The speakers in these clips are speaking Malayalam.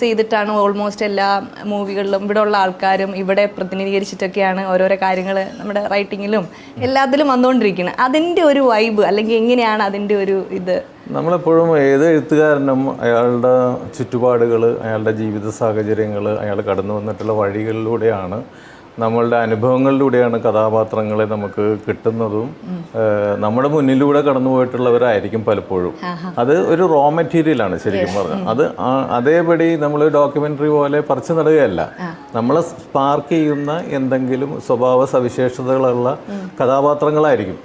ചെയ്തിട്ടാണ് ഓൾമോസ്റ്റ് എല്ലാ മൂവികളിലും ഇവിടെ ഉള്ള ആൾക്കാരും ഇവിടെ പ്രതിനിധീകരിച്ചിട്ടൊക്കെയാണ് ഓരോരോ കാര്യങ്ങൾ നമ്മുടെ റൈറ്റിങ്ങിലും എല്ലാത്തിലും വന്നുകൊണ്ടിരിക്കുന്നത്. അതിൻ്റെ ഒരു വൈബ് അല്ലെങ്കിൽ എങ്ങനെയാണ് അതിൻ്റെ ഒരു ഇത്? നമ്മളെപ്പോഴും ഏത് എഴുത്തുകാരനും അയാളുടെ ചുറ്റുപാടുകൾ, അയാളുടെ ജീവിത സാഹചര്യങ്ങൾ, അയാൾ കടന്നു വന്നിട്ടുള്ള വഴികളിലൂടെയാണ്, നമ്മളുടെ അനുഭവങ്ങളിലൂടെയാണ് കഥാപാത്രങ്ങളെ നമുക്ക് കിട്ടുന്നതും. നമ്മുടെ മുന്നിലൂടെ കടന്നു പോയിട്ടുള്ളവരായിരിക്കും പലപ്പോഴും. അത് ഒരു റോ മെറ്റീരിയലാണ് ശരിക്കും പറഞ്ഞാൽ. അത് അതേപടി നമ്മൾ ഡോക്യുമെൻ്ററി പോലെ പറിച്ചു നടുകയല്ല, നമ്മളെ സ്പാർക്ക് ചെയ്യുന്ന എന്തെങ്കിലും സ്വഭാവ സവിശേഷതകളുള്ള കഥാപാത്രങ്ങളായിരിക്കും.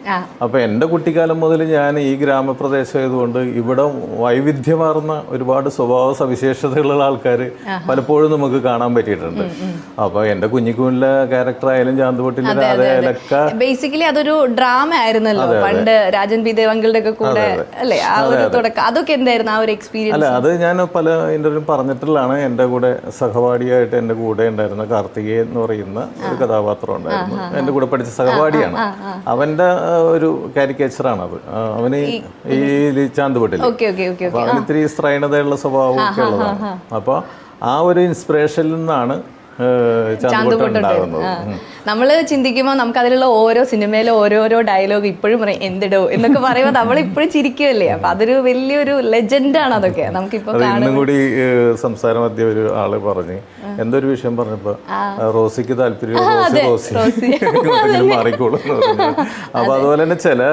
അപ്പോൾ എൻ്റെ കുട്ടിക്കാലം മുതൽ ഞാൻ ഈ ഗ്രാമപ്രദേശമായതുകൊണ്ട് ഇവിടെ വൈവിധ്യമാർന്ന ഒരുപാട് സ്വഭാവ സവിശേഷതകളുള്ള ആൾക്കാർ പലപ്പോഴും നമുക്ക് കാണാൻ പറ്റിയിട്ടുണ്ട്. അപ്പോൾ എൻ്റെ കുഞ്ഞിക്കൂനിലെ ക്യാരക്ടർ ആയാലും ചാന്തുപൊട്ടിലെ രാധയിലൊക്കെ ബേസിക്കലി അതൊരു ഡ്രാമ ആയിരുന്നല്ലോ പണ്ട്, രാജൻ പി ദേവങ്ങളുടെ ഒക്കെ കൂടെ അല്ലേ ആ ഒരു തുടക്കം. അതൊക്കെ എന്തായിരുന്നു ആ ഒരു എക്സ്പീരിയൻസ്? അല്ല, അത് ഞാൻ പല ഇന്റർവ്യൂ പറഞ്ഞിട്ടുള്ളതാണ്. എൻ്റെ കൂടെ സഹപാഠിയായിട്ട് എൻ്റെ കൂടെ ഉണ്ടായിരുന്ന കാർത്തികേയൻ എന്ന് പറയുന്ന ഒരു കഥാപാത്രം ഉണ്ടായിരുന്നു. എൻ്റെ കൂടെ പഠിച്ച സഹപാഠിയാണ്. അവൻ്റെ ഒരു കാരിക്കേച്ചറാണത്. അവന് ഈ ചാന്തുപൊട്ടിൽ അപ്പൊ അവന് ഇത്തിരി സ്ത്രൈണതയുള്ള സ്വഭാവം ഒക്കെ ഉള്ളതാണ്. അപ്പോൾ ആ ഒരു ഇൻസ്പിറേഷനിൽ നിന്നാണ് നമ്മള് ചിന്തിക്കുമ്പോൾ നമുക്ക് അതിലുള്ള ഓരോ സിനിമയിലെ ഓരോരോ ഡയലോഗ് ഇപ്പോഴും പറയും എന്തിടോ എന്നൊക്കെ പറയുമ്പോൾ നമ്മൾ ഇപ്പോഴും ചിരിക്കുമല്ലേ. അപ്പൊ അതൊരു വലിയൊരു ലെജൻഡാണ് അതൊക്കെ. നമുക്കിപ്പോ ഇന്നും കൂടി സംസാരം മധ്യ ഒരു ആള് പറഞ്ഞു, എന്തൊരു വിഷയം പറഞ്ഞപ്പോ റോസിക്ക് താല്പര്യം റോസി മാറിക്കോളും എന്ന് പറഞ്ഞു. അപ്പൊ അതുപോലെ തന്നെ ചില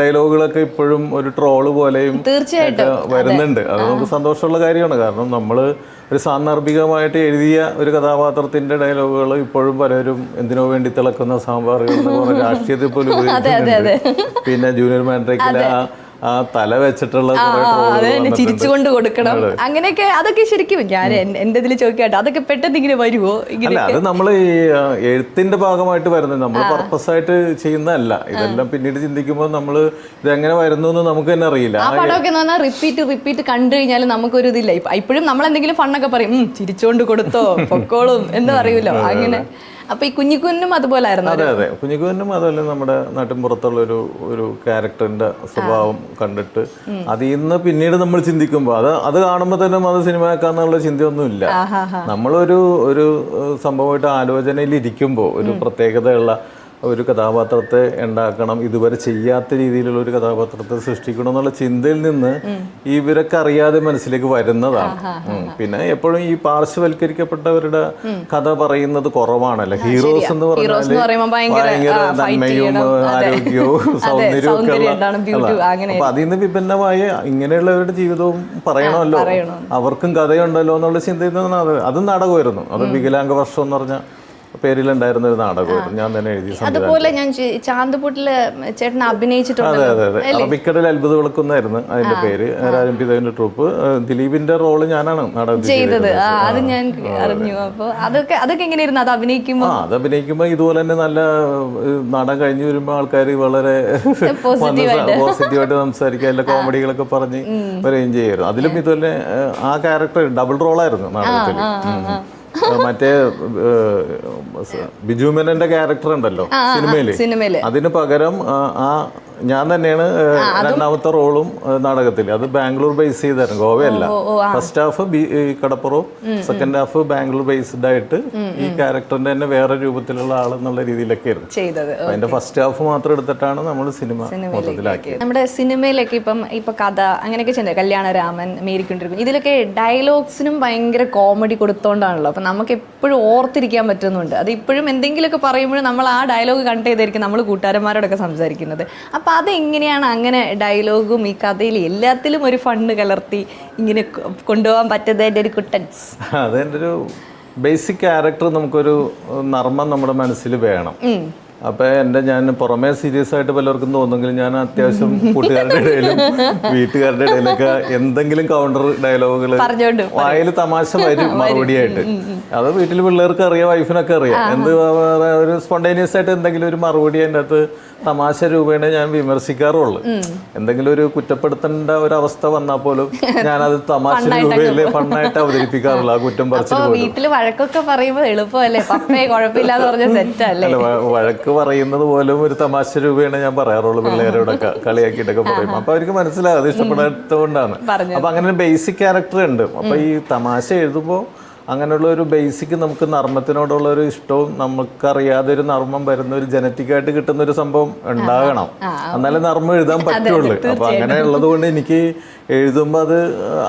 ഡയലോഗുകളൊക്കെ ഇപ്പോഴും ഒരു ട്രോള് പോലെയും തീർച്ചയായിട്ടും വരുന്നുണ്ട്. അത് നമുക്ക് സന്തോഷമുള്ള കാര്യമാണ്. കാരണം നമ്മള് ഒരു സാന്ദർഭികമായിട്ട് എഴുതിയ ഒരു കഥാപാത്രത്തിന്റെ ഡയലോഗുകൾ ഇപ്പോഴും പലരും എന്തിനോ വേണ്ടി തിളക്കുന്ന സാമ്പാറുകൾ എന്ന് പറഞ്ഞ രാഷ്ട്രീയത്തിൽ പോലും ഉപയോഗിക്കുന്നുണ്ട്. പിന്നെ ജൂനിയർ മാൻഡ്രേക്കിലെ ആ തല വെച്ചിട്ടുള്ള ചിരിച്ചുകൊണ്ട് കൊടുക്കണം അങ്ങനെയൊക്കെ. അതൊക്കെ ശരിക്കും ഞാൻ എന്റെ ഇതിൽ ചോദിക്കട്ടെ, അതൊക്കെ പെട്ടെന്ന് ഇങ്ങനെ വരുമോ? അല്ല, അത് നമ്മൾ ഈ എഴുത്തിന്റെ ഭാഗമായിട്ട് വരുന്നത്, നമ്മൾ പർപ്പസ് ആയിട്ട് ചെയ്യുന്നതല്ല. ഇതെല്ലാം പിന്നീട് ചിന്തിക്കുമ്പോൾ നമ്മൾ ഇതെങ്ങനെ വരുന്നു എന്ന് നമുക്ക് തന്നെ അറിയില്ല. ആ പടമൊക്കെ എന്ന് പറഞ്ഞാൽ റിപ്പീറ്റ് കണ്ടു കഴിഞ്ഞാൽ നമുക്കൊരു ഇതില്ല. ഇപ്പോഴും നമ്മൾ എന്തെങ്കിലും ഫണ്ണൊക്കെ പറയും, ചിരിച്ചോണ്ട് കൊടുത്തോ പൊക്കോളും എന്ന് പറയൂലോ അങ്ങനെ. അപ്പൊ ഈ കുഞ്ഞിക്കുഞ്ഞിനും അതുപോലെ ആയിരുന്നു? അതെ അതെ, കുഞ്ഞിക്കുഞ്ഞിനും അതുപോലെ നമ്മുടെ നാട്ടിൻപുറത്തുള്ള ഒരു ക്യാരക്ടറിന്റെ സ്വഭാവം കണ്ടിട്ട് അതിൽ നിന്ന് പിന്നീട് നമ്മൾ ചിന്തിക്കുമ്പോൾ അത് കാണുമ്പോൾ തന്നെ അത് സിനിമയാക്കാന്നുള്ള ചിന്തയൊന്നുമില്ല. നമ്മളൊരു സംഭവമായിട്ട് ആലോചനയിൽ ഇരിക്കുമ്പോൾ ഒരു പ്രത്യേകതയുള്ള ഒരു കഥാപാത്രത്തെ ഉണ്ടാക്കണം, ഇതുവരെ ചെയ്യാത്ത രീതിയിലുള്ള ഒരു കഥാപാത്രത്തെ സൃഷ്ടിക്കണം എന്നുള്ള ചിന്തയിൽ നിന്ന് ഇവരൊക്കെ അറിയാതെ മനസ്സിലേക്ക് വരുന്നതാണ്. പിന്നെ എപ്പോഴും ഈ പാർശ്വവൽക്കരിക്കപ്പെട്ടവരുടെ കഥ പറയുന്നത് കുറവാണല്ലോ. ഹീറോസ് എന്ന് പറഞ്ഞാൽ ഭയങ്കര നന്മയും ആരോഗ്യവും സൗന്ദര്യവും ഒക്കെ ഉള്ള. അപ്പൊ അതിൽ നിന്ന് വിഭിന്നമായ ഇങ്ങനെയുള്ളവരുടെ ജീവിതവും പറയണമല്ലോ, അവർക്കും കഥയുണ്ടല്ലോ എന്നുള്ള ചിന്തയിൽ നിന്നാണ്. അത് നാടകമായിരുന്നു. അത് വികലാംഗ വർഷം എന്ന് പറഞ്ഞ പേരിലുണ്ടായിരുന്ന ഒരു നാടകമായിരുന്നു. ഞാൻ തന്നെ എഴുതി. അതുപോലെ ഞാൻ ചാന്തുപൊട്ടില് ചേട്ടൻ അഭിനയിച്ചിട്ടുണ്ട്. അതെ അതെ അതെ, അറബിക്കടൽ അത്ഭുത വിളക്കുന്നായിരുന്നു അതിന്റെ പേര്. രാജൻ പിതാവിന്റെ ട്രൂപ്പ്. ദിലീപിന്റെ റോള് ഞാനാണ് നാടകം ചെയ്തത്. അത് ഞാൻ അറിഞ്ഞു. അപ്പൊ അതൊക്കെ എങ്ങനെയായിരുന്നു അത് അഭിനയിക്കുമ്പോൾ? അത് അഭിനയിക്കുമ്പോൾ ഇതുപോലെ തന്നെ നല്ല നാടകം കഴിഞ്ഞു വരുമ്പോൾ ആൾക്കാർ വളരെ പോസിറ്റീവായിട്ട് സംസാരിക്കുക, എല്ലാ കോമഡികളൊക്കെ പറഞ്ഞ് വരികയും ചെയ്യായിരുന്നു. അതിലും ഇതുപോലെ ആ ക്യാരക്ടർ ഡബിൾ റോളായിരുന്നു നാടകത്തിൽ. മറ്റേ ബിജു മേനന്റെ ക്യാരക്ടർ ഉണ്ടല്ലോ സിനിമയില്, അതിന് പകരം ഞാൻ തന്നെയാണ് രണ്ടാമത്തെ റോളും നാടകത്തിൽ. അത് ബാംഗ്ലൂർ ബേസ് ചെയ്തായിരുന്നു, ഗോവയല്ല. ഫസ്റ്റ് ഹാഫ് കടപ്പുറവും സെക്കൻഡ് ഹാഫ് ബാംഗ്ലൂർ ബേസ്ഡ് ആയിട്ട് ഈ ക്യാരക്ടറിന്റെ തന്നെ വേറെ രൂപത്തിലുള്ള ആളെന്നുള്ള രീതിയിലൊക്കെ ആയിരുന്നു ചെയ്തത്. അതിന്റെ ഫസ്റ്റ് ഹാഫ് മാത്രം എടുത്തിട്ടാണ് നമ്മൾ സിനിമ മൊത്തത്തിലാക്കിയത്. നമ്മുടെ സിനിമയിലൊക്കെ ഇപ്പൊ കഥ അങ്ങനെയൊക്കെ ചെയ്യുന്നത്, കല്യാണരാമൻ, മേരിക്കൊണ്ടിരിക്കും, ഇതിലൊക്കെ ഡയലോഗ്സിനും ഭയങ്കര കോമഡി കൊടുത്തോണ്ടാണല്ലോ. അപ്പൊ നമുക്ക് എപ്പോഴും ഓർത്തിരിക്കാൻ പറ്റുന്നുണ്ട്. അത് ഇപ്പോഴും എന്തെങ്കിലുമൊക്കെ പറയുമ്പോഴും നമ്മൾ ആ ഡയലോഗ് കണ്ട് ചെയ്തായിരിക്കും നമ്മൾ കൂട്ടുകാരന്മാരോടൊക്കെ സംസാരിക്കുന്നത്. അപ്പം അതെങ്ങനെയാണ് അങ്ങനെ ഡയലോഗും ഈ കഥയിൽ എല്ലാത്തിലും ഒരു ഫണ്ട് കലർത്തി ഇങ്ങനെ കൊണ്ടുപോകാൻ പറ്റുന്നതിൻ്റെ ഒരു കുട്ടൻസ്? അതെൻ്റെ ഒരു ബേസിക് ക്യാരക്ടർ, നമുക്കൊരു നർമ്മം നമ്മുടെ മനസ്സിൽ വേണം. അപ്പം ഞാൻ പുറമേ സീരിയസ് ആയിട്ട് പലർക്കും തോന്നുമെങ്കിലും ഞാൻ അത്യാവശ്യം കൂട്ടുകാരുടെ ഇടയിലും വീട്ടുകാരുടെ ഇടയിലൊക്കെ എന്തെങ്കിലും കൗണ്ടർ ഡയലോഗുകൾ വായിൽ തമാശ വരും മറുപടിയായിട്ട്. അത് വീട്ടിൽ പിള്ളേർക്ക് അറിയാം, വൈഫിനൊക്കെ അറിയാം. ഒരു സ്പോണ്ടേനിയസ് ആയിട്ട് എന്തെങ്കിലും ഒരു മറുപടി അതിൻ്റെ അകത്ത് തമാശ രൂപേണ ഞാൻ വിമർശിക്കാറുള്ളൂ. എന്തെങ്കിലും ഒരു കുറ്റപ്പെടുത്തേണ്ട ഒരു അവസ്ഥ വന്നാൽ പോലും ഞാനത് തമാശ രൂപയില് ഫണ്ണായിട്ട് അവതരിപ്പിക്കാറുള്ളൂ. ആ കുറ്റം പറിച്ചിട്ട് വീട്ടില് വഴക്കൊക്കെ പറയുമ്പോൾ എളുപ്പമല്ലേ, പപ്പയെ കുഴപ്പമില്ലാന്ന് പറഞ്ഞ സെറ്റല്ലേ? വഴക്ക് ഡയലോഗ് പറയുന്നത് പോലും ഒരു തമാശ രൂപയാണ് ഞാൻ പറയാറുള്ളൂ പിള്ളേരോടൊക്കെ കളിയാക്കിയിട്ടൊക്കെ പറയും. അപ്പൊ അവർക്ക് മനസ്സിലാവും അത് ഇഷ്ടപ്പെടാത്തതുകൊണ്ടാണ്. അപ്പൊ അങ്ങനെ ഒരു ബേസിക് ക്യാരക്ടർ ഉണ്ട്. അപ്പൊ ഈ തമാശ എഴുതുമ്പോൾ അങ്ങനെയുള്ള ഒരു ബേസിക് നമുക്ക് നർമ്മത്തിനോടുള്ള ഒരു ഇഷ്ടവും നമുക്കറിയാതെ ഒരു നർമ്മം വരുന്ന ഒരു ജനറ്റിക്കായിട്ട് കിട്ടുന്ന ഒരു സംഭവം ഉണ്ടാകണം, എന്നാലേ നർമ്മം എഴുതാൻ പറ്റുള്ളൂ. അപ്പൊ അങ്ങനെ ഉള്ളത് കൊണ്ട് എനിക്ക് എഴുതുമ്പോൾ അത്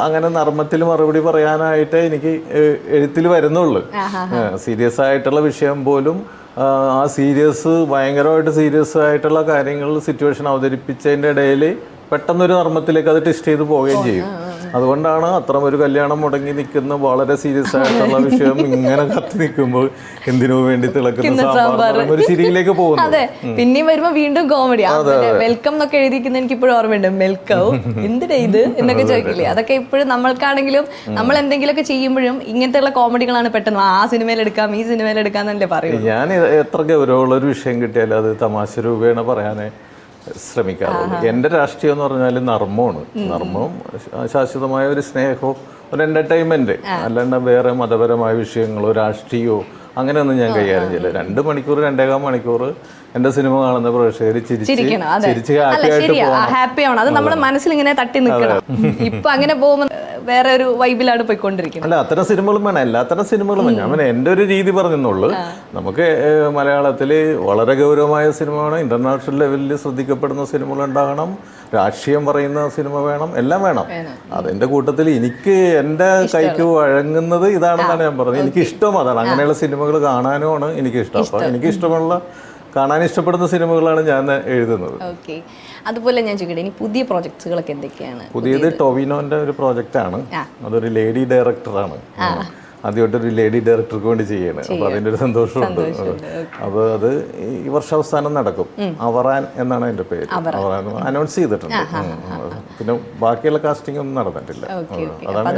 അങ്ങനെ നർമ്മത്തിൽ മറുപടി പറയാനായിട്ട് എനിക്ക് എഴുത്തിൽ വരുന്നുള്ളൂ. സീരിയസ് ആയിട്ടുള്ള വിഷയം പോലും ആ ഭയങ്കരമായിട്ട് സീരിയസ് ആയിട്ടുള്ള കാര്യങ്ങൾ സിറ്റുവേഷൻ അവതരിപ്പിച്ചതിൻ്റെ ഇടയിൽ പെട്ടെന്നൊരു നർമ്മത്തിലേക്ക് അത് ട്വിസ്റ്റ് ചെയ്ത് പോവുകയും ചെയ്യും. അതുകൊണ്ടാണ് അത്തരം ഒരു കല്യാണം മുടങ്ങി നിൽക്കുന്ന വളരെ സീരിയസ് ആയിട്ടുള്ള വിഷയം ഇങ്ങനെ കത്തി നിൽക്കുമ്പോൾ എന്തിനു വേണ്ടി തിളക്കുന്ന സാമ്പാർ ഒരു ചിരിയിലേക്ക് പോകുന്നു. അതെ, പിന്നെയും വരുമ്പോ വീണ്ടും കോമഡി. വെൽക്കം എന്നൊക്കെ എഴുതിയിരിക്കുന്ന എനിക്ക് ഇപ്പോഴും ഓർമ്മയുണ്ട്. വെൽക്കം എന്തിനാ ഇത് എന്നൊക്കെ ചോദിക്കില്ലേ? അതൊക്കെ ഇപ്പോഴും നമ്മൾക്കാണെങ്കിലും നമ്മൾ എന്തെങ്കിലുമൊക്കെ ചെയ്യുമ്പോഴും ഇങ്ങനത്തെയുള്ള കോമഡികളാണ് പെട്ടെന്ന് ആ സിനിമയിൽ എടുക്കാം ഈ സിനിമയിൽ എടുക്കാന്നല്ലേ പറയും. ഞാൻ എത്ര ഗൗരവമുള്ള ഒരു വിഷയം കിട്ടിയാലും അത് തമാശ രൂപേണ പറയാനേ ശ്രമിക്കാറുള്ളൂ. എൻ്റെ രാഷ്ട്രീയം എന്ന് പറഞ്ഞാൽ നർമ്മമാണ്. നർമ്മവും ശാശ്വതമായ ഒരു സ്നേഹവും ഒരു എൻ്റർടൈൻമെൻറ്റ്, അല്ലാണ്ട് വേറെ മതപരമായ വിഷയങ്ങളോ രാഷ്ട്രീയമോ അങ്ങനെയൊന്നും ഞാൻ കൈകാര്യം ചെയ്യില്ല. 2 മണിക്കൂർ 2.25 മണിക്കൂർ എൻ്റെ സിനിമ കാണുന്ന പ്രേക്ഷകർ ചിരിച്ച് ഹാപ്പി ആവണം. അത് നമ്മുടെ മനസ്സിൽ ഇങ്ങനെ തട്ടി നിൽക്കണം. ഇപ്പൊ അങ്ങനെ പോകുമ്പോൾ വേറെ ഒരു വൈബിലാണ് പോയിക്കൊണ്ടിരിക്കുന്നത്. അല്ല, അത്തരം സിനിമകളും വേണം, എല്ലാത്തരം സിനിമകളും വേണം. ഞാൻ എൻ്റെ ഒരു രീതി പറഞ്ഞെന്നുള്ളൂ. നമുക്ക് മലയാളത്തിൽ വളരെ ഗൗരവമായ സിനിമ വേണം, ഇന്റർനാഷണൽ ലെവലിൽ ശ്രദ്ധിക്കപ്പെടുന്ന സിനിമകൾ ഉണ്ടാകണം, രാഷ്ട്രീയം പറയുന്ന സിനിമ വേണം, എല്ലാം വേണം. അതിൻ്റെ കൂട്ടത്തിൽ എനിക്ക് എൻ്റെ കൈക്ക് വഴങ്ങുന്നത് ഇതാണെന്നാണ് ഞാൻ പറഞ്ഞത്. എനിക്കിഷ്ടം അതാണ്, അങ്ങനെയുള്ള സിനിമകൾ കാണാനുമാണ് എനിക്കിഷ്ടം. അപ്പോൾ എനിക്കിഷ്ടമുള്ള കാണാൻ ഇഷ്ടപ്പെടുന്ന സിനിമകളാണ് ഞാൻ എഴുതുന്നത്. ഓക്കെ, അതുപോലെ ഞാൻ ചോദിക്കട്ടെ, ഇനി പുതിയ പ്രോജക്ട്സുകളൊക്കെ എന്തൊക്കെയാണ്? പുതിയത് ടൊവിനോന്റെ ഒരു പ്രോജക്റ്റാണ്. അതൊരു ലേഡി ഡയറക്ടറാണ്. ആദ്യമായിട്ടൊരു ലേഡി ഡയറക്ടർക്ക് വേണ്ടി ചെയ്യണം. അപ്പോൾ അതിൻ്റെ ഒരു സന്തോഷമുണ്ട്. അപ്പോൾ അത് ഈ വർഷാവസാനം നടക്കും. അവറാൻ എന്നാണ് അതിൻ്റെ പേര്. അവറാൻ അനൗൺസ് ചെയ്തിട്ടുണ്ട്. പിന്നെ ബാക്കിയുള്ള കാസ്റ്റിംഗ് ഒന്നും നടന്നിട്ടില്ല. അതാണ്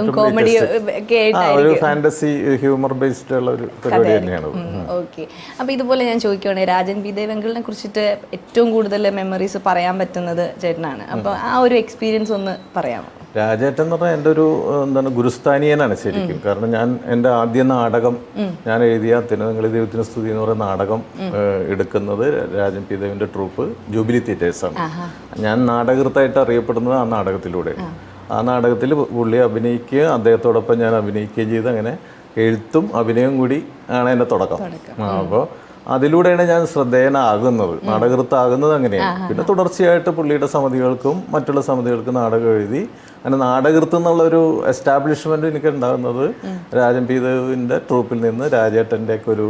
ഒരു ഫാന്റസി ഹ്യൂമർ ബേസ്ഡ് ഉള്ള ഒരു പരിപാടി തന്നെയാണ്. ഓക്കെ, അപ്പോൾ ഇതുപോലെ ഞാൻ ചോദിക്കുകയാണെങ്കിൽ രാജൻ പി ദേവങ്കിളിനെ കുറിച്ചിട്ട് ഏറ്റവും കൂടുതൽ മെമ്മറീസ് പറയാൻ പറ്റുന്നത് ചേട്ടനാണ്. അപ്പോൾ ആ ഒരു എക്സ്പീരിയൻസ് ഒന്ന് പറയാമോ? രാജേട്ടൻ എന്ന് പറഞ്ഞാൽ എൻ്റെ ഒരു ഗുരുസ്ഥാനീയനാണ് ശരിക്കും. കാരണം ഞാൻ എൻ്റെ ആദ്യ നാടകം ഞാൻ എഴുതിയ തിരുനങ്ങളി ദൈവത്തിന് സ്തുതി എന്ന് പറയുന്ന നാടകം എടുക്കുന്നത് രാജൻ പി ദേവിൻ്റെ ട്രൂപ്പ് ജൂബിലി തിയേറ്റേഴ്സാണ്. ഞാൻ നാടകൃത്തായിട്ട് അറിയപ്പെടുന്നത് ആ നാടകത്തിലൂടെ. ആ നാടകത്തിൽ പുള്ളി അഭിനയിക്കുക, അദ്ദേഹത്തോടൊപ്പം ഞാൻ അഭിനയിക്കുകയും ചെയ്ത് അങ്ങനെ എഴുത്തും അഭിനയവും കൂടി ആണ് എൻ്റെ തുടക്കം. അപ്പോൾ അതിലൂടെയാണ് ഞാൻ ശ്രദ്ധേയനാകുന്നത്, നാടകൃത്താകുന്നത് അങ്ങനെയാണ്. പിന്നെ തുടർച്ചയായിട്ട് പുള്ളിയുടെ സമിതികൾക്കും മറ്റുള്ള സമിതികൾക്കും നാടകം എഴുതി അങ്ങനെ നാടകൃത്ത് എന്നുള്ളൊരു എസ്റ്റാബ്ലിഷ്മെൻറ്റ് എനിക്ക് ഉണ്ടാകുന്നത് രാജൻ പി ദേവിൻ്റെ ട്രൂപ്പിൽ നിന്ന് രാജേട്ടൻ്റെ ഒക്കെ ഒരു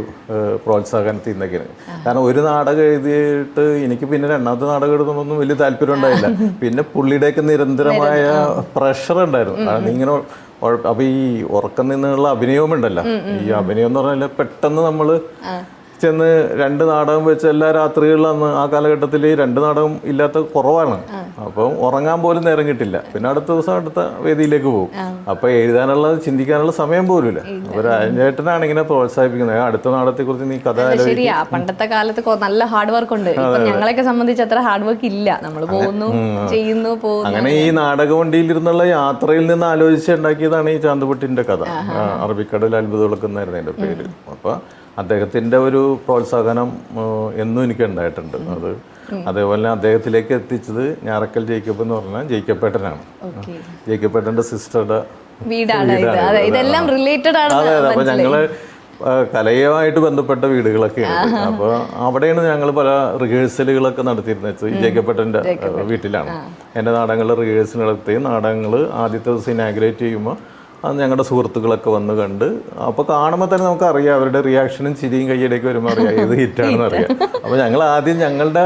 പ്രോത്സാഹനത്തിൽ നിന്നൊക്കെയാണ്. കാരണം ഒരു നാടകം എഴുതിയിട്ട് എനിക്ക് പിന്നെ രണ്ടാമത്തെ നാടകം എഴുതുന്നൊന്നും വലിയ താല്പര്യം ഉണ്ടായില്ല. പിന്നെ പുള്ളിയുടെയൊക്കെ നിരന്തരമായ പ്രഷർ ഉണ്ടായിരുന്നു. കാരണം ഇങ്ങനെ അപ്പോൾ ഈ ഉറക്കം നിന്നുള്ള അഭിനയവുമുണ്ടല്ലോ, ഈ അഭിനയം എന്ന് പറഞ്ഞാൽ പെട്ടെന്ന് നമ്മൾ ചെന്ന് 2 നാടകം വെച്ച് എല്ലാ രാത്രികളിലും അന്ന് ആ കാലഘട്ടത്തിൽ 2 നാടകം ഇല്ലാത്ത കുറവാണ്. അപ്പം ഉറങ്ങാൻ പോലും നേരം കിട്ടില്ല. പിന്നെ അടുത്ത ദിവസം അടുത്ത വേദിയിലേക്ക് പോകും. അപ്പം എഴുതാനുള്ള ചിന്തിക്കാനുള്ള സമയം പോലും ഇല്ല. അപ്പോൾ രാജേട്ടനാണ് ഇങ്ങനെ പ്രോത്സാഹിപ്പിക്കുന്നത്, അടുത്ത നാടകത്തെക്കുറിച്ച് നീ കഥ ശരിയാ. പണ്ടത്തെ കാലത്ത് നല്ല ഹാർഡ് വർക്ക് ഉണ്ട്. ഞങ്ങളെയൊക്കെ സംബന്ധിച്ച് അത്ര ഹാർഡ് വർക്ക് ഇല്ല. നമ്മൾ പോകുന്നു, ചെയ്യുന്നു, പോകുന്നു. അങ്ങനെ ഈ നാടകവണ്ടിയിലിരുന്നുള്ള യാത്രയിൽ നിന്ന് ആലോചിച്ച് ഉണ്ടാക്കിയതാണ് ഈ ചാന്തുപൊട്ടിൻ്റെ കഥ. അറബിക്കടൽ അത്ഭുതം വിളക്കുന്നായിരുന്നു എൻ്റെ പേര്. അപ്പോൾ അദ്ദേഹത്തിൻ്റെ ഒരു പ്രോത്സാഹനം എന്നും എനിക്ക് ഉണ്ടായിട്ടുണ്ട്. അത് അതേപോലെ അദ്ദേഹത്തിലേക്ക് എത്തിച്ചത് ഞാറക്കൽ ജേക്കബ് എന്ന് പറഞ്ഞാൽ ജേക്കബേട്ടനാണ്. ജേക്കബേട്ടൻ്റെ സിസ്റ്ററുടെ വീടാണ്. അതെ, അപ്പോൾ ഞങ്ങൾ കലയുമായിട്ട് ബന്ധപ്പെട്ട വീടുകളൊക്കെയാണ്. അപ്പോൾ അവിടെയാണ് ഞങ്ങൾ പല റിഹേഴ്സലുകളൊക്കെ നടത്തിയിരുന്നത്. ഈ ജേക്കബേട്ടൻ്റെ വീട്ടിലാണ് എൻ്റെ നാടകങ്ങളുടെ റിഹേഴ്സൽ നടത്തി. നാടകങ്ങൾ ആദ്യത്തെ ദിവസം ഇനാഗ്രേറ്റ് ചെയ്യുമ്പോൾ അത് ഞങ്ങളുടെ സുഹൃത്തുക്കളൊക്കെ വന്ന് കണ്ട്, അപ്പോൾ കാണുമ്പോൾ തന്നെ നമുക്ക് അറിയാം അവരുടെ റിയാക്ഷനും ചിരിയും കയ്യിലേക്ക് വരുമ്പോൾ അറിയാം ഏത് ഹിറ്റാണെന്ന് അറിയാം. അപ്പോൾ ഞങ്ങൾ ആദ്യം ഞങ്ങളുടെ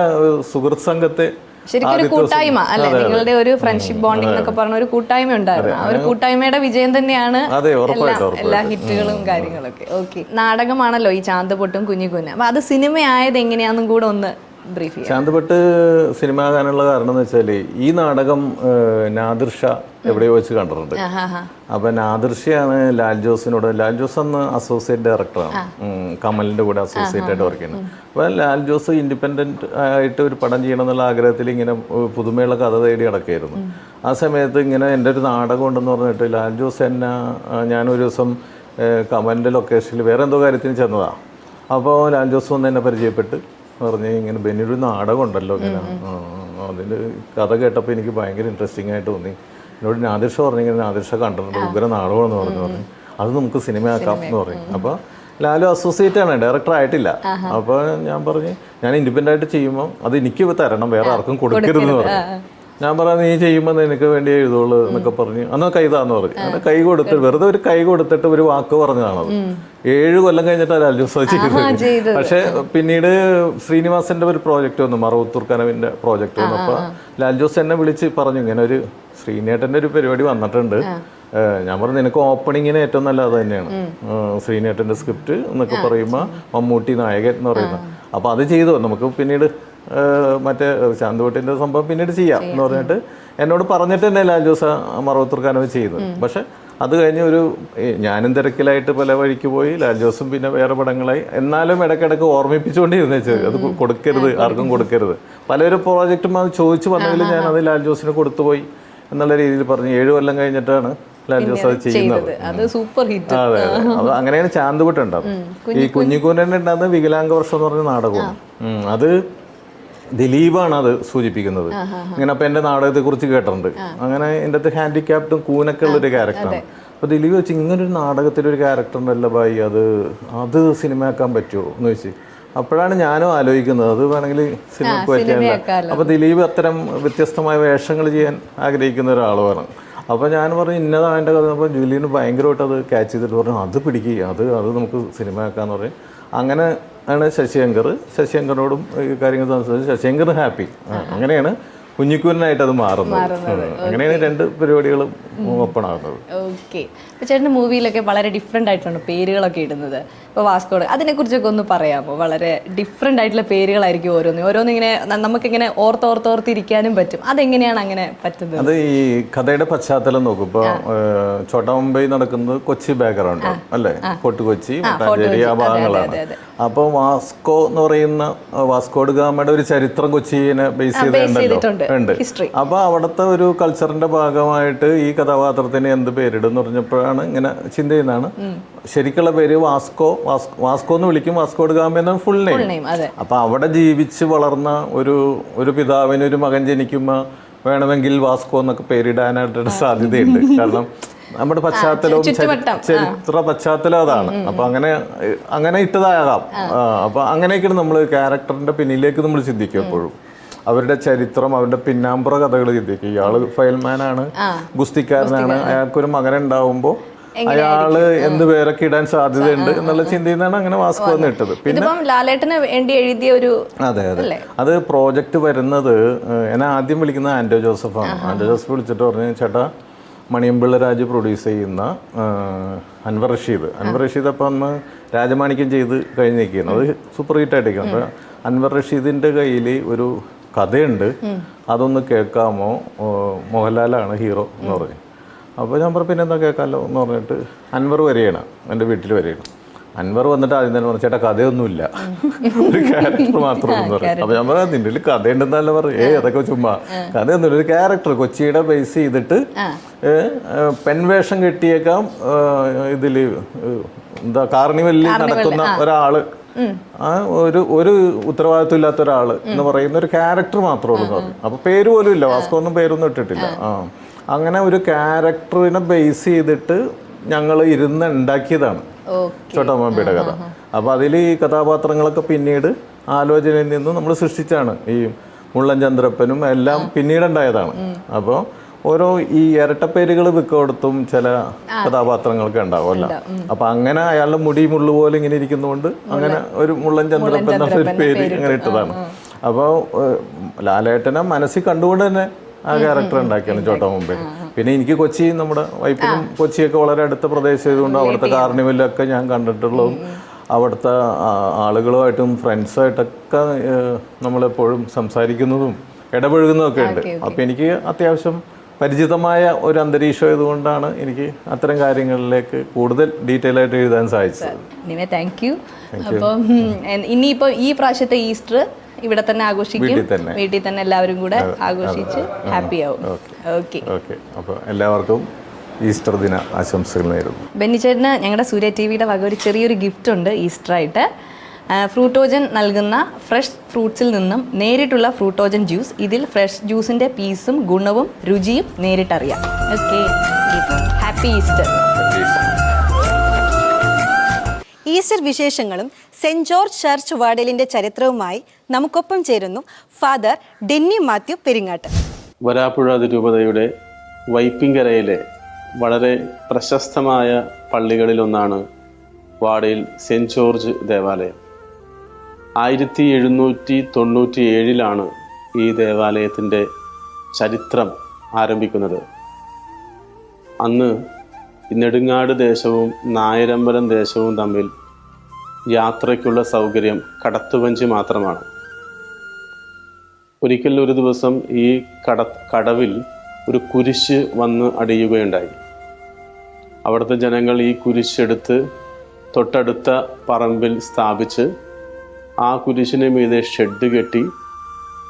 സുഹൃത്ത് സംഘത്തെ ശരിക്കും ഒരു കൂട്ടായ്മ അല്ലെ, നിങ്ങളുടെ ഒരു ഫ്രണ്ട്ഷിപ്പ് ബോണ്ടിങ് എന്നൊക്കെ പറഞ്ഞ ഒരു കൂട്ടായ്മ ഉണ്ടായിരുന്നു. ആ ഒരു കൂട്ടായ്മയുടെ വിജയം തന്നെയാണ് എല്ലാ ഹിറ്റുകളും കാര്യങ്ങളൊക്കെ. ഓക്കെ, നാടകമാണല്ലോ ഈ ചാന്തുപൊട്ടും കുഞ്ഞിക്കുഞ്ഞ്. അപ്പൊ അത് സിനിമയായത് എങ്ങനെയാണെന്നും കൂടെ ഒന്ന് ബ്രീഫ് ചെയ്യാം. ചാന്തുപൊട്ട് സിനിമ ആകാനുള്ള കാരണം എന്ന് വെച്ചാൽ ഈ നാടകം നാദിർ ഷാ എവിടെയോ വെച്ച് കണ്ടിട്ടുണ്ട്. അപ്പം നാദിർ ഷാണ് ലാൽ ജോസിനോട്, ലാൽ ജോസ് അന്ന് അസോസിയേറ്റ് ഡയറക്ടറാണ്, കമലിൻ്റെ കൂടെ അസോസിയേറ്റ് ആയിട്ട് വർക്ക് ചെയ്യുന്നത്. അപ്പോൾ ലാൽ ജോസ് ഇൻഡിപെൻഡൻറ്റ് ആയിട്ട് ഒരു പടം ചെയ്യണം എന്നുള്ള ആഗ്രഹത്തിൽ ഇങ്ങനെ പുതുമയുള്ള കഥ തേടി നടക്കുകയായിരുന്നു. ആ സമയത്ത് ഇങ്ങനെ എൻ്റെ ഒരു നാടകം ഉണ്ടെന്ന് പറഞ്ഞിട്ട് ലാൽ ജോസ് എന്നെ, ഞാനൊരു ദിവസം കമലിൻ്റെ ലൊക്കേഷനിൽ വേറെ എന്തോ കാര്യത്തിന് ചെന്നതാണ്. അപ്പോൾ ലാൽ ജോസ് വന്ന് എന്നെ പരിചയപ്പെട്ട് പറഞ്ഞ് ഇങ്ങനെ ബെന്നിയുടെ ഒരു നാടകം ഉണ്ടല്ലോ ഇങ്ങനെ, അതിൽ കഥ കേട്ടപ്പോൾ എനിക്ക് ഭയങ്കര ഇൻട്രസ്റ്റിംഗ് ആയിട്ട് തോന്നി. എന്നോട് നാദിർഷ പറഞ്ഞു ഇങ്ങനെ നാദിർഷ കണ്ടിട്ടുണ്ട് ഉഗ്ര നാടകമെന്ന് പറഞ്ഞു അത് നമുക്ക് സിനിമയാക്കാം എന്ന് പറയും. അപ്പോൾ ലാലു അസോസിയേറ്റ് ആണ്, ഡയറക്ടർ ആയിട്ടില്ല. അപ്പോൾ ഞാൻ പറഞ്ഞു ഞാൻ ഇൻഡിപെൻഡൻ്റ് ആയിട്ട് ചെയ്യുമ്പോൾ അത് എനിക്ക് തരണം, വേറെ ആർക്കും കൊടുക്കരുതെന്ന് പറഞ്ഞു. ഞാൻ പറയാം നീ ചെയ്യുമ്പോൾ നിനക്ക് വേണ്ടി എഴുതുള്ളൂ എന്നൊക്കെ പറഞ്ഞ് അന്ന് കൈതാന്ന് പറഞ്ഞു. അങ്ങനെ കൈ കൊടുത്തിട്ട് വെറുതെ ഒരു കൈ കൊടുത്തിട്ട് ഒരു വാക്ക് പറഞ്ഞതാണത്. 7 കൊല്ലം കഴിഞ്ഞിട്ടാണ് ലാൽ ജോസ് ചെയ്തത്. പക്ഷെ പിന്നീട് ശ്രീനിവാസന്റെ ഒരു പ്രോജക്റ്റ് വന്നു, മറവത്തൂർ കനവിന്റെ പ്രോജക്റ്റ് വന്നു. അപ്പോൾ ലാൽ ജോസ് എന്നെ വിളിച്ച് പറഞ്ഞു ഇങ്ങനെ ഒരു ശ്രീനേട്ടന്റെ ഒരു പരിപാടി വന്നിട്ടുണ്ട്. ഞാൻ പറഞ്ഞു നിനക്ക് ഓപ്പണിങ്ങിന് ഏറ്റവും നല്ലത് തന്നെയാണ് ശ്രീനേട്ടന്റെ സ്ക്രിപ്റ്റ് എന്നൊക്കെ പറയുമ്പോൾ മമ്മൂട്ടി നായകൻ എന്ന് പറയുന്നത്. അപ്പോൾ അത് ചെയ്തു, നമുക്ക് പിന്നീട് മറ്റേ ശാന്തുവട്ടിൻ്റെ സംഭവം പിന്നീട് ചെയ്യാം എന്ന് പറഞ്ഞിട്ട് എന്നോട് പറഞ്ഞിട്ട് തന്നെ ലാൽ ജോസ് മറവത്തൂർ കനവ് ചെയ്തു. പക്ഷെ അത് കഴിഞ്ഞ് ഞാനും തിരക്കിലായിട്ട് പല വഴിക്ക് പോയി, ലാൽ ജോസും പിന്നെ വേറെ പടങ്ങളായി. എന്നാലും ഇടയ്ക്കിടയ്ക്ക് ഓർമ്മിപ്പിച്ചുകൊണ്ടിരുന്നേച്ച് അത് കൊടുക്കരുത്, ആർക്കും കൊടുക്കരുത്. പലരും പ്രോജക്റ്റും അത് ചോദിച്ചു വന്നെങ്കിലും ഞാൻ അത് ലാൽ ജോസിന് കൊടുത്തുപോയി എന്നുള്ള രീതിയിൽ പറഞ്ഞു. 7 കൊല്ലം കഴിഞ്ഞിട്ടാണ് ലാൽ ജോസ് അത് ചെയ്യുന്നത്. അതെ, അത് അങ്ങനെയാണ് ചാന്തുവട്ട് ഉണ്ടാവും. ഈ കുഞ്ഞിക്കൂനൻ ഉണ്ടാകുന്ന വികലാംഗ വർഷം എന്ന് പറഞ്ഞ നാടകമാണ്. അത് ദിലീപാണ് അത് സൂചിപ്പിക്കുന്നത്. ഇങ്ങനെ അപ്പം എൻ്റെ നാടകത്തെക്കുറിച്ച് കേട്ടിട്ടുണ്ട്. അങ്ങനെ എൻ്റെ അകത്ത് ഹാൻഡിക്യാപ്റ്റും കൂനൊക്കെ ഉള്ളൊരു ക്യാരക്ടറാണ്. അപ്പോൾ ദിലീപ് വെച്ച് ഇങ്ങനൊരു നാടകത്തിലൊരു ക്യാരക്ടറുണ്ടല്ലോ ബായി, അത് സിനിമയാക്കാൻ പറ്റുമോ എന്ന് ചോദിച്ചു. അപ്പോഴാണ് ഞാനും ആലോചിക്കുന്നത് അത് വേണമെങ്കിൽ സിനിമയ്ക്ക് പറ്റില്ല. അപ്പോൾ ദിലീപ് അത്തരം വ്യത്യസ്തമായ വേഷങ്ങൾ ചെയ്യാൻ ആഗ്രഹിക്കുന്ന ഒരാളുമാണ്. അപ്പോൾ ഞാൻ പറഞ്ഞു ഇന്നതാണ് എൻ്റെ കഥ. അപ്പോൾ ജൂലിയന് ഭയങ്കരമായിട്ട് അത് ക്യാച്ച് ചെയ്തിട്ട് പറഞ്ഞു അത് പിടിക്കുക, അത് നമുക്ക് സിനിമയാക്കാന്ന് പറയും. അങ്ങനെ ആണ് ശശിശങ്കറിനോടും ഈ കാര്യങ്ങൾ സംസാരിച്ച് ശശിശങ്കർ ഹാപ്പി. അങ്ങനെയാണ് കുഞ്ഞിക്കൂനായിട്ട് അത് മാറുന്നത്. അങ്ങനെയാണ് 2 പരിപാടികളും ഓപ്പൺ ആകുന്നത്. ഓക്കെ. ഇപ്പോൾ ചേട്ടൻ്റെ മൂവിയിലൊക്കെ വളരെ ഡിഫറെൻ്റ് ആയിട്ടാണ് പേരുകളൊക്കെ ഇടുന്നത്. ഇപ്പോൾ വാസ്കോഡ് അതിനെക്കുറിച്ചൊക്കെ ഒന്ന് പറയാമോ? വളരെ ഡിഫറെൻ്റ് ആയിട്ടുള്ള പേരുകളായിരിക്കും ഓരോന്നിങ്ങനെ നമുക്കിങ്ങനെ ഓർത്തോർത്തിരിക്കാനും പറ്റും. അതെങ്ങനെയാണ് അങ്ങനെ പറ്റുന്നത്? അത് ഈ കഥയുടെ പശ്ചാത്തലം നോക്കും. ഇപ്പോൾ ചോട്ടാ മുംബൈ നടക്കുന്നത് കൊച്ചി ബാക്ക്ഗ്രൗണ്ട് അല്ലേ, ഫോർട്ട് കൊച്ചി, മട്ടാഞ്ചേരി ആ ഭാഗങ്ങളാണ്. അപ്പോൾ വാസ്കോ എന്ന് പറയുന്ന വാസ്കോഡ് ഗാമയുടെ ഒരു ചരിത്രം കൊച്ചിനെ ബേസ് ചെയ്തിട്ടുണ്ട്. അപ്പോൾ അവിടുത്തെ ഒരു കൾച്ചറിന്റെ ഭാഗമായിട്ട് ഈ കഥാപാത്രത്തിന് എന്ത് പേരിടും പറഞ്ഞപ്പോഴാണ് ഇങ്ങനെ ചിന്ത ചെയ്യുന്നതാണ്. ശരിക്കുള്ള പേര് വാസ്കോ എന്ന് വിളിക്കും, വാസ്കോഡ് ഗാമ എന്നാണ് ഫുൾ നെയിം. അപ്പൊ അവിടെ ജീവിച്ച് വളർന്ന ഒരു പിതാവിന് ഒരു മകൻ ജനിക്കുമ്പോൾ വേണമെങ്കിൽ വാസ്കോ എന്നൊക്കെ പേരിടാനായിട്ടൊരു സാധ്യതയുണ്ട്. കാരണം നമ്മുടെ പശ്ചാത്തലവും ചരിത്ര പശ്ചാത്തലം അതാണ്. അപ്പൊ അങ്ങനെ ഇട്ടതാകാം. അപ്പൊ അങ്ങനെയൊക്കെയാണ് നമ്മൾ ക്യാരക്ടറിന്റെ പിന്നിലേക്ക് നമ്മൾ ചിന്തിക്കും എപ്പോഴും. അവരുടെ ചരിത്രം, അവരുടെ പിന്നാമ്പുറ കഥകൾ ചിന്തിക്കും. ഇയാള് ഫയൽമാനാണ്, ഗുസ്തിക്കാരനാണ്, അയാൾക്കൊരു മകനുണ്ടാവുമ്പോൾ അയാള് എന്ത് പേരൊക്കെ ഇടാൻ സാധ്യതയുണ്ട് എന്നുള്ള ചിന്തയിൽ നിന്നാണ് അങ്ങനെ വാസ്കോ എന്ന് ഇട്ടത്. പിന്നെ ലാലേട്ടന് വേണ്ടി എഴുതിയ ഒരു അതെ അത് പ്രോജക്റ്റ് വരുന്നത് എന്നെ ആദ്യം വിളിക്കുന്നത് ആൻഡോ ജോസഫാണ്. ആൻഡോ ജോസഫ് വിളിച്ചിട്ട് പറഞ്ഞു ചേട്ടാ മണിയമ്പിള്ള രാജു പ്രൊഡ്യൂസ് ചെയ്യുന്ന അൻവർ റഷീദ് അപ്പം അന്ന് രാജമാണിക്യം ചെയ്ത് കഴിഞ്ഞ് നിൽക്കുകയാണ്. അത് സൂപ്പർ ഹിറ്റായിട്ടിരിക്കുന്നു. അപ്പോൾ അൻവർ റഷീദിൻ്റെ കയ്യിൽ ഒരു കഥയുണ്ട്, അതൊന്ന് കേൾക്കാമോ, മോഹൻലാലാണ് ഹീറോ എന്ന് പറഞ്ഞു. അപ്പോൾ ഞാൻ പറഞ്ഞു പിന്നെ എന്താ കേൾക്കാമല്ലോ എന്ന് പറഞ്ഞിട്ട് അൻവർ വരികയാണ്, എൻ്റെ വീട്ടിൽ വരികയാണ്. അൻവർ വന്നിട്ട് ആദ്യം തന്നെ പറഞ്ഞു ചേട്ടാ കഥയൊന്നുമില്ല, ഒരു ക്യാരക്ടർ മാത്രമെന്ന് പറഞ്ഞു. അപ്പോൾ ഞാൻ പറയാം നിൻ്റെ കഥയുണ്ടെന്നല്ല പറഞ്ഞു. അതൊക്കെ ചുമ്മാ, കഥയൊന്നുമില്ല, ഒരു ക്യാരക്ടർ കൊച്ചിയുടെ ബേസ് ചെയ്തിട്ട് പെൺവേഷം കെട്ടിയേക്കാം, ഇതിൽ എന്താ കാർണിവലിൽ നടക്കുന്ന ഒരാള്, ഒരു ഉത്തരവാദിത്വം ഇല്ലാത്ത ഒരാൾ എന്ന് പറയുന്ന ഒരു ക്യാരക്ടർ മാത്രമേ ഉള്ളൂ എന്ന് പറഞ്ഞു. അപ്പോൾ പേര് പോലും ഇല്ല, വാസ്കോ ഒന്നും പേരൊന്നും ഇട്ടിട്ടില്ല. അങ്ങനെ ഒരു ക്യാരക്ടറിനെ ബേസ് ചെയ്തിട്ട് ഞങ്ങൾ ഇരുന്ന് ഉണ്ടാക്കിയതാണ് ചോട്ടാ മുംബൈയുടെ കഥ. അപ്പോൾ അതിൽ ഈ കഥാപാത്രങ്ങളൊക്കെ പിന്നീട് ആലോചനയിൽ നിന്ന് നമ്മൾ സൃഷ്ടിച്ചാണ്. ഈ മുള്ളൻ ചന്ദ്രപ്പനും എല്ലാം പിന്നീടുണ്ടായതാണ്. അപ്പോൾ ഓരോ ഈ ഇരട്ടപ്പേരുകൾ മിക്കയിടത്തും ചില കഥാപാത്രങ്ങൾക്ക് ഉണ്ടാവുമല്ലോ. അപ്പൊ അങ്ങനെ അയാളുടെ മുടി മുള്ളു പോലെ ഇങ്ങനെ ഇരിക്കുന്നതുകൊണ്ട് അങ്ങനെ ഒരു മുള്ളൻ ചന്ദ്രപ്പൻ എന്നുള്ള ഒരു പേര് അങ്ങനെ ഇട്ടതാണ്. അപ്പോൾ ലാലേട്ടനെ മനസ്സിൽ കണ്ടുകൊണ്ട് തന്നെ ആ ക്യാരക്ടർ ഉണ്ടാക്കിയാണ് ചോട്ടാ മുംബൈ. പിന്നെ എനിക്ക് കൊച്ചി, നമ്മുടെ വൈപ്പിനും കൊച്ചിയൊക്കെ വളരെ അടുത്ത പ്രദേശം ആയതുകൊണ്ട് അവിടുത്തെ കാർണിവലൊക്കെ ഞാൻ കണ്ടിട്ടുള്ളതും അവിടുത്തെ ആളുകളുമായിട്ടും ഫ്രണ്ട്സായിട്ടൊക്കെ നമ്മളെപ്പോഴും സംസാരിക്കുന്നതും ഇടപഴകുന്നതൊക്കെ ഉണ്ട്. അപ്പം എനിക്ക് അത്യാവശ്യം പരിചിതമായ ഒരു അന്തരീക്ഷം ആയതുകൊണ്ടാണ് എനിക്ക് അത്തരം കാര്യങ്ങളിലേക്ക് കൂടുതൽ ഡീറ്റെയിൽ ആയിട്ട് എഴുതാൻ സാധിച്ചത്. Thank you. അപ്പം ഇനിയിപ്പോൾ ഈ പ്രാവശ്യത്തെ ഈസ്റ്റർ ഇവിടെ തന്നെ ആഘോഷിക്കും, വീട്ടിൽ തന്നെ എല്ലാവരും കൂടെ ആഘോഷിച്ച് ഹാപ്പി ആവും. ഓക്കെ. അപ്പോൾ എല്ലാവർക്കും ഈസ്റ്റർ ദിന ആശംസകൾ നേരുന്നു. ബെന്നി ചേട്ടന് ഞങ്ങളുടെ സൂര്യ TV യുടെ വക ഒരു ചെറിയൊരു ഗിഫ്റ്റ് ഉണ്ട് ഈസ്റ്റർ ആയിട്ട്. ഫ്രൂട്ടോജൻ നൽകുന്ന ഫ്രഷ് ഫ്രൂട്ട്സിൽ നിന്നും നേരിട്ടുള്ള ഫ്രൂട്ടോജൻ ജ്യൂസ്. ഇതിൽ ഫ്രഷ് ജ്യൂസിൻ്റെ പീസും ഗുണവും രുചിയും നേരിട്ടറിയാം. Okay, happy Easter. ഈസ്റ്റർ വിശേഷങ്ങളും സെൻറ് ജോർജ് ചർച്ച് വാർഡലിൻ്റെ ചരിത്രവുമായി നമുക്കൊപ്പം ചേരുന്നു ഫാദർ ഡെന്നി മാത്യു പെരിങ്ങാട്ട്. വരാപ്പുഴ അതിരൂപതയുടെ വൈപ്പിങ്കരയിലെ വളരെ പ്രശസ്തമായ പള്ളികളിലൊന്നാണ് വാടയിൽ സെൻറ് ജോർജ് ദേവാലയം. 1797 ഈ ദേവാലയത്തിൻ്റെ ചരിത്രം ആരംഭിക്കുന്നത്. അന്ന് നെടുങ്ങാട് ദേശവും നായരമ്പലം ദേശവും തമ്മിൽ യാത്രയ്ക്കുള്ള സൗകര്യം കടത്തുവഞ്ചി മാത്രമാണ്. ഒരിക്കൽ ഒരു ദിവസം ഈ കടവിൽ ഒരു കുരിശ് വന്ന് അടിയുകയുണ്ടായി. അവിടുത്തെ ജനങ്ങൾ ഈ കുരിശെടുത്ത് തൊട്ടടുത്ത പറമ്പിൽ സ്ഥാപിച്ച് ആ കുരിശിന് മീതെ ഷെഡ് കെട്ടി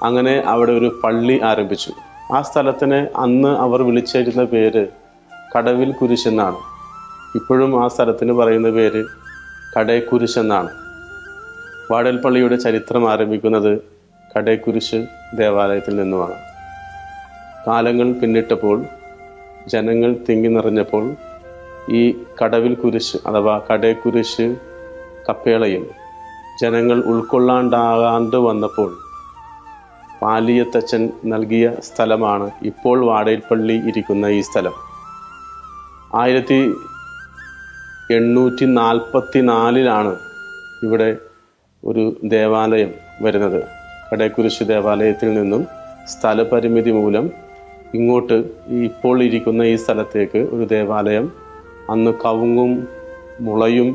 അങ്ങനെ അവിടെ ഒരു പള്ളി ആരംഭിച്ചു. ആ സ്ഥലത്തിന് അന്ന് അവർ വിളിച്ചിരുന്ന പേര് കടവിൽ കുരിശെന്നാണ്. ഇപ്പോഴും ആ സ്ഥലത്തിന് പറയുന്ന പേര് കടേക്കുരിശ് എന്നാണ്. വാടൽ പള്ളിയുടെ ചരിത്രം ആരംഭിക്കുന്നത് കടേക്കുരിശ് ദേവാലയത്തിൽ നിന്നുമാണ്. കാലങ്ങൾ പിന്നിട്ടപ്പോൾ ജനങ്ങൾ തിങ്ങി നിറഞ്ഞപ്പോൾ ഈ കടവിൽ കുരിശ് അഥവാ കടേക്കുരിശ് കപ്പേളയിൽ ജനങ്ങൾ ഉൾക്കൊള്ളാണ്ടാകാണ്ട് വന്നപ്പോൾ പാലിയത്തച്ഛൻ നൽകിയ സ്ഥലമാണ് ഇപ്പോൾ വാടയിൽ പള്ളി ഇരിക്കുന്ന ഈ സ്ഥലം. 1844 ഇവിടെ ഒരു ദേവാലയം വരുന്നത്. കടേക്കുരിശ് ദേവാലയത്തിൽ നിന്നും സ്ഥലപരിമിതി മൂലം ഇങ്ങോട്ട് ഇപ്പോൾ ഇരിക്കുന്ന ഈ സ്ഥലത്തേക്ക് ഒരു ദേവാലയം അന്ന് കവുങ്ങും മുളയും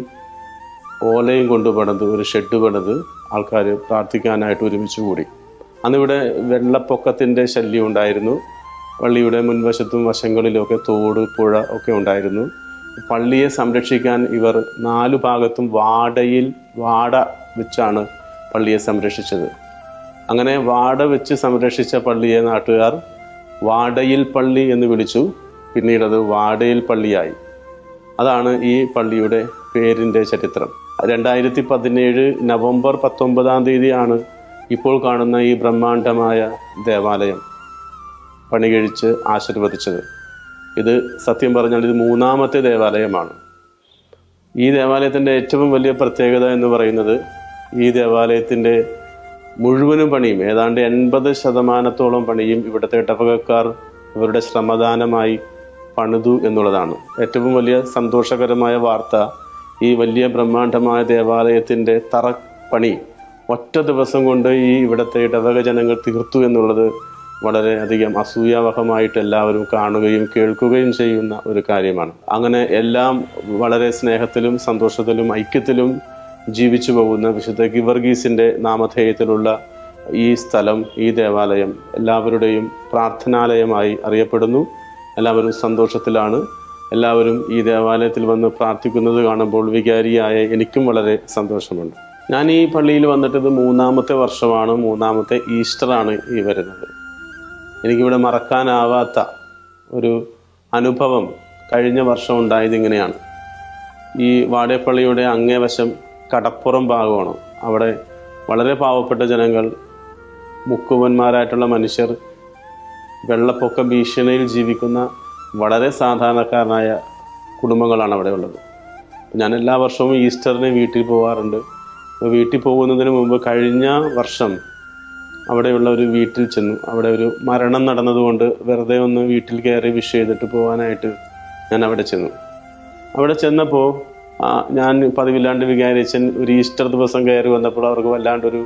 ഓലയും കൊണ്ട് പണിത് ഒരു ഷെഡ് പണിത് ആൾക്കാർ പ്രാർത്ഥിക്കാനായിട്ട് ഒരുമിച്ച് കൂടി. അന്നിവിടെ വെള്ളപ്പൊക്കത്തിൻ്റെ ശല്യം ഉണ്ടായിരുന്നു. പള്ളിയുടെ മുൻവശത്തും വശങ്ങളിലുമൊക്കെ തോട് പുഴ ഒക്കെ ഉണ്ടായിരുന്നു. പള്ളിയെ സംരക്ഷിക്കാൻ ഇവർ 4 ഭാഗത്തും വാട വെച്ചാണ് പള്ളിയെ സംരക്ഷിച്ചത്. അങ്ങനെ വാട വെച്ച് സംരക്ഷിച്ച പള്ളിയെ നാട്ടുകാർ വാടയിൽ പള്ളി എന്ന് വിളിച്ചു. പിന്നീട് അത് വാടയിൽ പള്ളിയായി. അതാണ് ഈ പള്ളിയുടെ പേരിൻ്റെ ചരിത്രം. 2017 നവംബർ 19 ഇപ്പോൾ കാണുന്ന ഈ ബ്രഹ്മാണ്ഡമായ ദേവാലയം പണികഴിച്ച് ആശീർവദിച്ചത്. ഇത് സത്യം പറഞ്ഞാൽ ഇത് 3ാമത്തെ ദേവാലയമാണ്. ഈ ദേവാലയത്തിൻ്റെ ഏറ്റവും വലിയ പ്രത്യേകത എന്ന് പറയുന്നത് ഈ ദേവാലയത്തിൻ്റെ മുഴുവനും പണിയും ഏതാണ്ട് 80% പണിയും ഇവിടുത്തെ ഇടവകക്കാർ ഇവരുടെ ശ്രമദാനമായി പണിതു എന്നുള്ളതാണ്. ഏറ്റവും വലിയ സന്തോഷകരമായ വാർത്ത ഈ വലിയ ബ്രഹ്മാണ്ഡമായ ദേവാലയത്തിൻ്റെ തറപ്പണി ഒറ്റ ദിവസം കൊണ്ട് ഈ ഇവിടുത്തെ ഇടവക ജനങ്ങൾ തീർത്തു എന്നുള്ളത് വളരെയധികം അസൂയാവഹമായിട്ട് എല്ലാവരും കാണുകയും കേൾക്കുകയും ചെയ്യുന്ന ഒരു കാര്യമാണ്. അങ്ങനെ എല്ലാം വളരെ സ്നേഹത്തിലും സന്തോഷത്തിലും ഐക്യത്തിലും ജീവിച്ചു പോകുന്ന വിശുദ്ധ ഗിവർഗീസിൻ്റെ നാമധേയത്തിലുള്ള ഈ സ്ഥലം, ഈ ദേവാലയം എല്ലാവരുടെയും പ്രാർത്ഥനാലയമായി അറിയപ്പെടുന്നു. എല്ലാവരും സന്തോഷത്തിലാണ്. എല്ലാവരും ഈ ദേവാലയത്തിൽ വന്ന് പ്രാർത്ഥിക്കുന്നത് കാണുമ്പോൾ വികാരിയായ എനിക്കും വളരെ സന്തോഷമുണ്ട്. ഞാൻ ഈ പള്ളിയിൽ വന്നിട്ടത് 3ാമത്തെ വർഷമാണ്. 3ാമത്തെ ഈസ്റ്ററാണ് ഈ വരുന്നത്. എനിക്കിവിടെ മറക്കാനാവാത്ത ഒരു അനുഭവം കഴിഞ്ഞ വർഷം ഉണ്ടായത് ഇങ്ങനെയാണ്. ഈ വാടേപ്പള്ളിയുടെ അങ്ങേവശം കടപ്പുറം ഭാഗമാണ്. അവിടെ വളരെ പാവപ്പെട്ട ജനങ്ങൾ, മുക്കുവന്മാരായിട്ടുള്ള മനുഷ്യർ, വെള്ളപ്പൊക്ക ഭീഷണിയിൽ ജീവിക്കുന്ന വളരെ സാധാരണക്കാരനായ കുടുംബങ്ങളാണ് അവിടെ ഉള്ളത്. ഞാൻ എല്ലാ വർഷവും ഈസ്റ്ററിന് വീട്ടിൽ പോകാറുണ്ട്. വീട്ടിൽ പോകുന്നതിന് മുമ്പ് കഴിഞ്ഞ വർഷം അവിടെയുള്ള ഒരു വീട്ടിൽ ചെന്നു. അവിടെ ഒരു മരണം നടന്നതുകൊണ്ട് വെറുതെ ഒന്ന് വീട്ടിൽ കയറി വിഷ് ചെയ്തിട്ട് പോകാനായിട്ട് ഞാൻ അവിടെ ചെന്നു. അവിടെ ചെന്നപ്പോൾ ഞാൻ പതിവില്ലാണ്ട് വികാരിച്ചൻ ഒരു ഈസ്റ്റർ ദിവസം കയറി വന്നപ്പോൾ അവർക്ക് വല്ലാണ്ടൊരു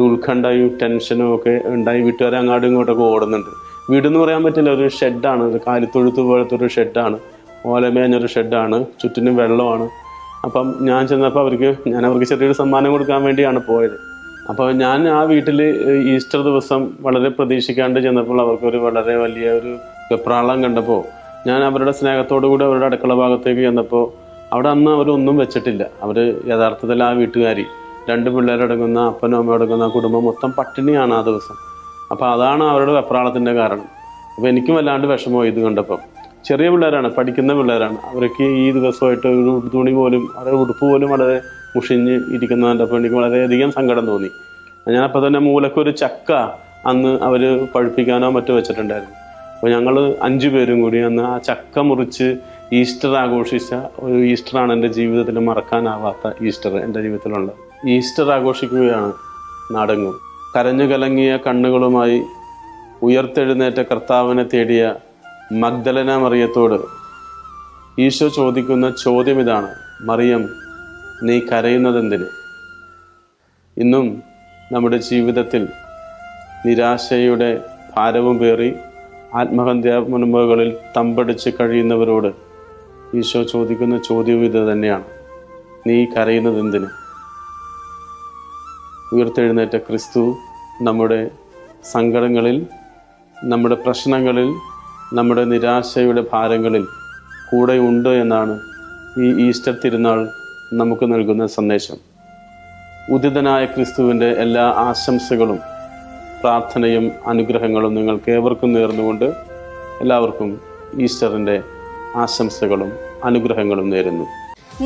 ഉത്കണ്ഠയും ടെൻഷനും ഒക്കെ ഉണ്ടായി. വീട്ടുകാരെ അങ്ങോട്ടും ഇങ്ങോട്ടൊക്കെ ഓടുന്നുണ്ട്. വീടെന്ന് പറയാൻ പറ്റില്ല, ഒരു ഷെഡാണ്, ഒരു കാലിത്തൊഴുത്ത് പോലത്തെ ഒരു ഷെഡാണ്, ഓലമേഞ്ഞൊരു ഷെഡാണ്, ചുറ്റിനും വെള്ളമാണ്. അപ്പം ഞാൻ ചെന്നപ്പോൾ ഞാൻ അവർക്ക് ചെറിയൊരു സമ്മാനം കൊടുക്കാൻ വേണ്ടിയാണ് പോയത്. അപ്പോൾ ഞാൻ ആ വീട്ടിൽ ഈസ്റ്റർ ദിവസം വളരെ പ്രതീക്ഷിക്കാണ്ട് ചെന്നപ്പോൾ അവർക്കൊരു വളരെ വലിയ ഒരു വെപ്രാളം കണ്ടപ്പോൾ ഞാൻ അവരുടെ സ്നേഹത്തോടു കൂടി അവരുടെ അടുക്കള ഭാഗത്തേക്ക് ചെന്നപ്പോൾ അവിടെ അന്ന് അവരൊന്നും വെച്ചിട്ടില്ല. അവർ യഥാർത്ഥത്തിൽ ആ വീട്ടുകാരി 2 പിള്ളേരടങ്ങുന്ന അപ്പനും അമ്മയും അടങ്ങുന്ന കുടുംബം മൊത്തം പട്ടിണിയാണ് ആ ദിവസം. അപ്പോൾ അതാണ് അവരുടെ വെപ്രാളത്തിൻ്റെ കാരണം. അപ്പോൾ എനിക്കും വല്ലാണ്ട് വിഷമമായി ഇത് കണ്ടപ്പം. ചെറിയ പിള്ളേരാണ്, പഠിക്കുന്ന പിള്ളേരാണ്. അവർക്ക് ഈ ദിവസമായിട്ട് ഒരു തുണി പോലും, അവരുടെ ഉടുപ്പ് പോലും വളരെ മുഷിഞ്ഞ് ഇരിക്കുന്ന കണ്ടപ്പോൾ എനിക്ക് വളരെയധികം സങ്കടം തോന്നി. ഞാനപ്പോൾ തന്നെ മൂലക്കൊരു ചക്ക അന്ന് അവർ പഴുപ്പിക്കാനോ മറ്റോ വെച്ചിട്ടുണ്ടായിരുന്നു. അപ്പോൾ ഞങ്ങൾ 5 പേരും കൂടി അന്ന് ആ ചക്ക മുറിച്ച് ഈസ്റ്റർ ആഘോഷിച്ച ഒരു ഈസ്റ്ററാണ് എൻ്റെ ജീവിതത്തിൽ മറക്കാനാവാത്ത ഈസ്റ്റർ എൻ്റെ ജീവിതത്തിലുള്ളത്. ഈസ്റ്റർ ആഘോഷിക്കുകയാണ് നാടെങ്ങും. കരഞ്ഞു കലങ്ങിയ കണ്ണുകളുമായി ഉയർത്തെഴുന്നേറ്റ കർത്താവിനെ തേടിയ മഗ്ദലന മറിയത്തോട് ഈശോ ചോദിക്കുന്ന ചോദ്യം ഇതാണ്: മറിയം, നീ കരയുന്നതെന്തിന്? ഇന്നും നമ്മുടെ ജീവിതത്തിൽ നിരാശയുടെ ഭാരവും പേറി ആത്മഹത്യാ മുൻപുകളിൽ തമ്പടിച്ച് കഴിയുന്നവരോട് ഈശോ ചോദിക്കുന്ന ചോദ്യവും ഇത് തന്നെയാണ്: നീ കരയുന്നതെന്തിന്? ഉയർത്തെഴുന്നേറ്റ ക്രിസ്തു നമ്മുടെ സങ്കടങ്ങളിൽ, നമ്മുടെ പ്രശ്നങ്ങളിൽ, നമ്മുടെ നിരാശയുടെ ഭാരങ്ങളിൽ കൂടെ ഉണ്ട് എന്നാണ് ഈ ഈസ്റ്റർ തിരുനാൾ നമുക്ക് നൽകുന്ന സന്ദേശം. ഉദിതനായ ക്രിസ്തുവിൻ്റെ എല്ലാ ആശംസകളും പ്രാർത്ഥനയും അനുഗ്രഹങ്ങളും നിങ്ങൾക്ക് ഏവർക്കും നേർന്നുകൊണ്ട് എല്ലാവർക്കും ഈസ്റ്ററിൻ്റെ ആശംസകളും അനുഗ്രഹങ്ങളും നേരുന്നു.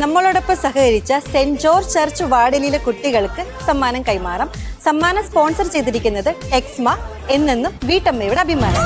നമ്മളോടൊപ്പം സഹകരിച്ച സെന്റ് ജോർജ് ചർച്ച് വാർഡിലെ കുട്ടികൾക്ക് സമ്മാനം കൈമാറാം. സമ്മാനം സ്പോൺസർ ചെയ്തിരിക്കുന്നത് ടെക്സ്മ, എന്നെന്നും വീട്ടമ്മയുടെ അഭിമാനം.